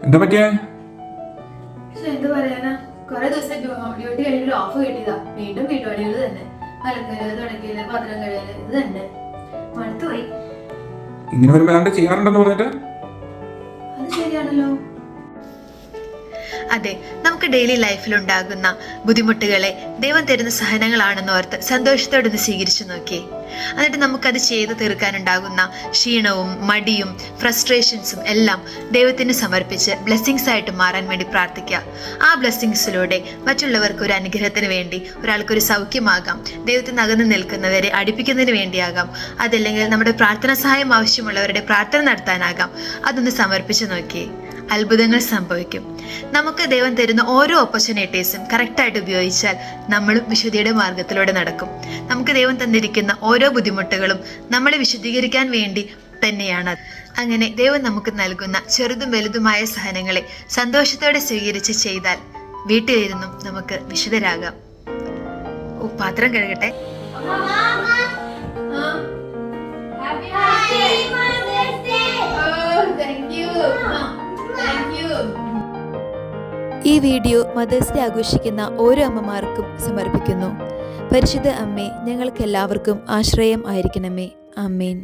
എന്താ പറ്റിയേ? എന്ത് പറയാനാ, കൊറേ ദിവസം ഡ്യൂട്ടി കഴിഞ്ഞിട്ട് ഓഫ് കിട്ടിയതാ. വീണ്ടും വീട്ടുപണികൾ തന്നെ. അലക്കല്, തുടക്കല്, പാത്രം കഴുകല്, ഇത് തന്നെ. മടുത്തുപോയി. ഇങ്ങനെ വരുമ്പോ ഏതാണ്ട് ചെയ്യാറുണ്ടെന്ന് പറഞ്ഞിട്ട്. അത് ശരിയാണല്ലോ. അതെ, നമുക്ക് ഡെയിലി ലൈഫിലുണ്ടാകുന്ന ബുദ്ധിമുട്ടുകളെ ദൈവം തരുന്ന സഹനങ്ങളാണെന്ന് ഓർത്ത് സന്തോഷത്തോടെ ഒന്ന് സ്വീകരിച്ചു നോക്കി. എന്നിട്ട് നമുക്കത് ചെയ്ത് തീർക്കാനുണ്ടാകുന്ന ക്ഷീണവും മടിയും ഫ്രസ്ട്രേഷൻസും എല്ലാം ദൈവത്തിന് സമർപ്പിച്ച് ബ്ലെസ്സിങ്സ് ആയിട്ട് മാറാൻ വേണ്ടി പ്രാർത്ഥിക്കുക. ആ ബ്ലെസ്സിങ്സിലൂടെ മറ്റുള്ളവർക്ക് ഒരു അനുഗ്രഹത്തിന് വേണ്ടി, ഒരാൾക്കൊരു സൗഖ്യമാകാം, ദൈവത്തിന് അകന്ന് നിൽക്കുന്നവരെ അടുപ്പിക്കുന്നതിന് വേണ്ടിയാകാം, അതല്ലെങ്കിൽ നമ്മുടെ പ്രാർത്ഥന സഹായം ആവശ്യമുള്ളവരുടെ പ്രാർത്ഥന നടത്താനാകാം. അതൊന്ന് സമർപ്പിച്ചു നോക്കി. അത്ഭുതങ്ങൾ സംഭവിക്കും. നമുക്ക് ദൈവം തരുന്ന ഓരോ ഓപ്പർച്യൂണിറ്റീസും കറക്റ്റായിട്ട് ഉപയോഗിച്ചാൽ നമ്മളും വിശുദ്ധിയുടെ മാർഗത്തിലൂടെ നടക്കും. നമുക്ക് ദൈവം തന്നിരിക്കുന്ന ഓരോ ബുദ്ധിമുട്ടുകളും നമ്മളെ വിശുദ്ധീകരിക്കാൻ വേണ്ടി തന്നെയാണ്. അങ്ങനെ ദൈവം നമുക്ക് നൽകുന്ന ചെറുതും വലുതുമായ സഹനങ്ങളെ സന്തോഷത്തോടെ സ്വീകരിച്ച് ചെയ്താൽ വീട്ടിലിരുന്നും നമുക്ക് വിശുദ്ധരാകാം. പാത്രം കഴുകട്ടെ. ഈ വീഡിയോ മദേഴ്സ് ഡേ ആഘോഷിക്കുന്ന ഓരോ അമ്മമാർക്കും സമർപ്പിക്കുന്നു. പരിശുദ്ധ അമ്മേ, ഞങ്ങൾക്കെല്ലാവർക്കും ആശ്രയം ആയിരിക്കണമേ. ആമേൻ.